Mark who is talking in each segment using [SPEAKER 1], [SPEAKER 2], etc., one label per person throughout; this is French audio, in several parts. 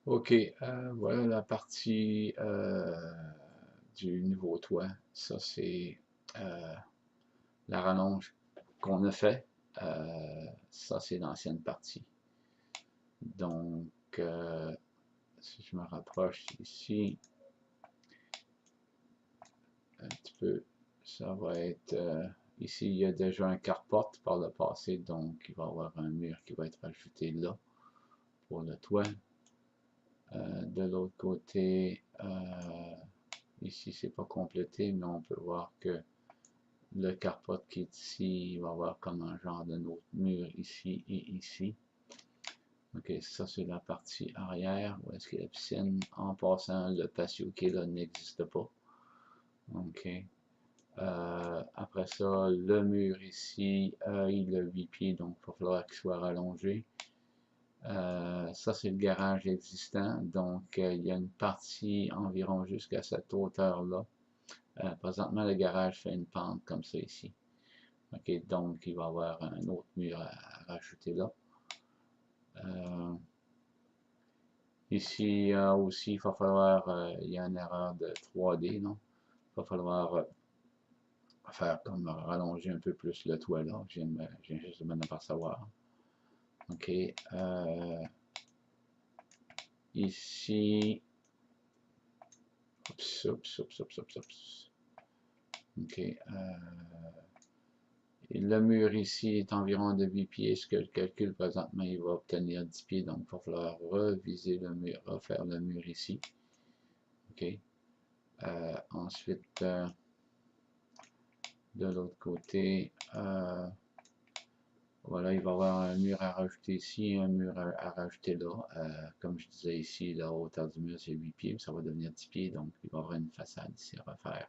[SPEAKER 1] OK, voilà la partie du nouveau toit. Ça, c'est euh, la rallonge qu'on a fait. Ça, c'est l'ancienne partie. Donc, si je me rapproche ici, un petit peu, ça va être... ici, il y a déjà un carport par le passé, donc il va y avoir un mur qui va être ajouté là pour le toit. De l'autre côté, ici, c'est pas complété, mais on peut voir que le carport qui est ici, il va avoir comme un genre de autre mur ici et ici. Ok, ça c'est la partie arrière, où est-ce que la piscine, en passant, le patio qui est là n'existe pas. Ok. Après ça, le mur ici, il a 8 pieds, donc il va falloir qu'il soit rallongé. Ça, c'est le garage existant, donc il y a une partie environ jusqu'à cette hauteur-là. Présentement, le garage fait une pente comme ça ici. Ok, donc il va y avoir un autre mur à rajouter là. Ici aussi, il va falloir, il y a une erreur de 3D, non? Il va falloir faire comme rallonger un peu plus le toit là. Je viens juste de m'en apercevoir. Ok. Ici. Oups, oups, oups, oups, oups, oups. Ok. Le mur ici est environ de 8 pieds. Ce que je calcule présentement, il va obtenir 10 pieds. Donc, il va falloir reviser le mur, refaire le mur ici. Ok. Ensuite, de l'autre côté, voilà, il va y avoir un mur à rajouter ici, un mur à rajouter là. Comme je disais ici, la hauteur du mur c'est 8 pieds, ça va devenir 10 pieds, donc il va y avoir une façade ici à refaire.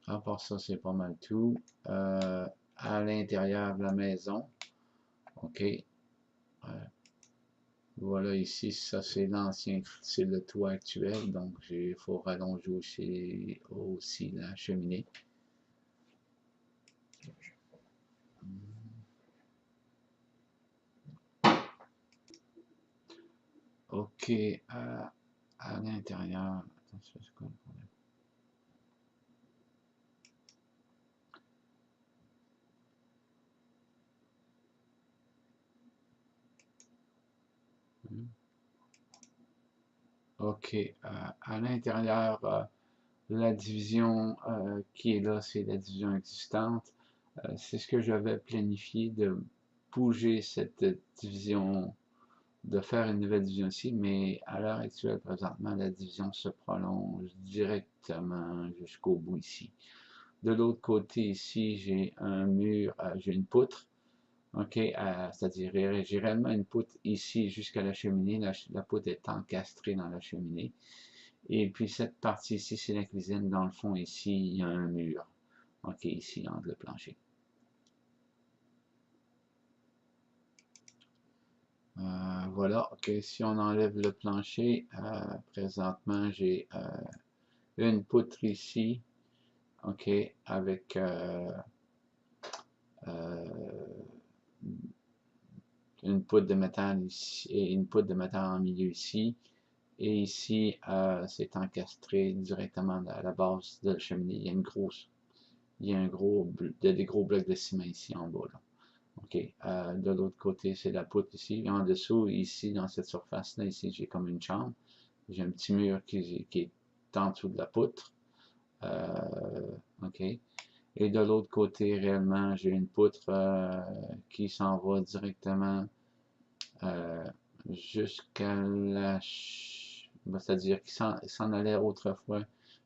[SPEAKER 1] À part ça, c'est pas mal tout. À l'intérieur de la maison, ok. Voilà ici, ça c'est l'ancien, c'est le toit actuel, donc il faut rallonger aussi la cheminée. Ok, à l'intérieur, attention, c'est quoi le problème? Ok, à l'intérieur, la division qui est là, c'est la division existante. C'est ce que j'avais planifié de bouger cette division, de faire une nouvelle division ici, mais à l'heure actuelle, présentement, la division se prolonge directement jusqu'au bout ici. De l'autre côté ici, j'ai un mur, j'ai une poutre. OK, c'est-à-dire j'ai réellement une poutre ici jusqu'à la cheminée. La poutre est encastrée dans la cheminée. Et puis cette partie ici, c'est la cuisine. Dans le fond, ici, il y a un mur. OK, ici, entre le plancher. Voilà, OK, si on enlève le plancher, présentement, j'ai une poutre ici, OK, avec une poutre de métal ici et une poutre de métal en milieu ici. Et ici, c'est encastré directement à la base de la cheminée. Il y a des gros blocs de ciment ici en bas. Là. OK. De l'autre côté, c'est la poutre ici. Et en dessous, ici, dans cette surface-là, ici, j'ai comme une chambre. J'ai un petit mur qui est en dessous de la poutre. OK. Et de l'autre côté, réellement, j'ai une poutre qui s'en va directement euh, jusqu'à la... c'est-à-dire qu'il s'en allait autrefois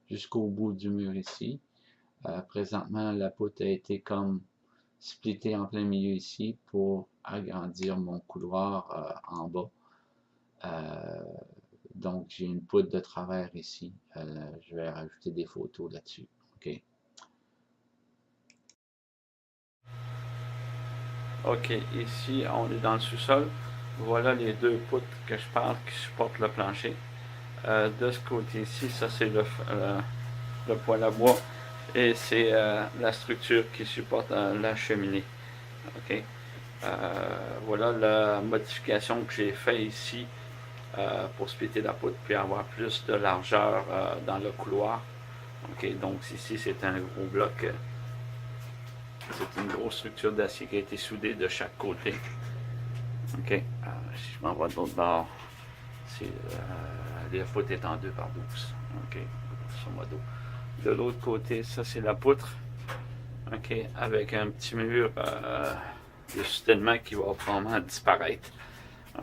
[SPEAKER 1] jusqu'au bout du mur ici. Présentement, la poutre a été comme splittée en plein milieu ici pour agrandir mon couloir en bas. Euh, donc, j'ai une poutre de travers ici. Je vais rajouter des photos là-dessus. OK.
[SPEAKER 2] Ok, ici on est dans le sous-sol. Voilà les deux poutres que je parle qui supportent le plancher. De ce côté-ci, ça c'est le poêle à bois et c'est la structure qui supporte la cheminée. Ok. Voilà la modification que j'ai fait ici pour splitter la poutre puis avoir plus de largeur dans le couloir. Ok, donc ici c'est un gros bloc, c'est une grosse structure d'acier qui a été soudée de chaque côté. Ok, si je m'en vais de l'autre bord, la poutre est en 2x12. Ok, grosso modo. De l'autre côté, ça c'est la poutre. Ok, avec un petit mur de soutènement qui va probablement disparaître.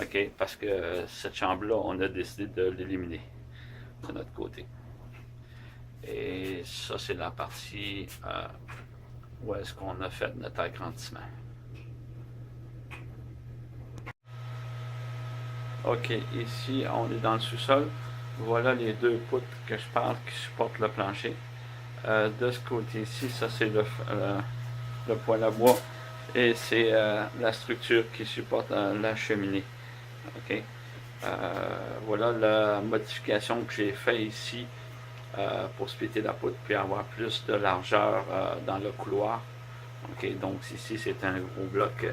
[SPEAKER 2] Ok, parce que cette chambre-là, on a décidé de l'éliminer de notre côté. Et ça, c'est la partie où est-ce qu'on a fait notre agrandissement. Ok, ici, on est dans le sous-sol. Voilà les deux poutres que je parle qui supportent le plancher. De ce côté-ci, ça c'est le poêle à bois et c'est la structure qui supporte la cheminée. Ok, voilà la modification que j'ai fait ici pour splitter la poutre puis avoir plus de largeur dans le couloir. Ok, donc ici c'est un gros bloc,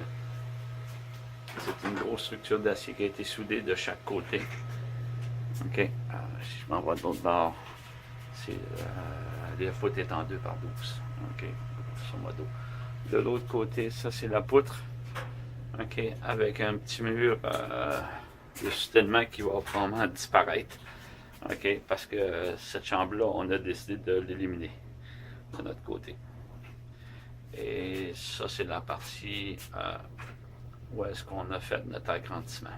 [SPEAKER 2] c'est une grosse structure d'acier qui a été soudée de chaque côté. Ok, si je m'en vais de l'autre bord, la poutre est en 2x12. Ok, grosso modo. De l'autre côté, ça c'est la poutre. Ok, avec un petit mur de soutènement qui va probablement disparaître. Ok, parce que cette chambre-là, on a décidé de l'éliminer de notre côté. Et ça, c'est la partie où est-ce qu'on a fait notre agrandissement.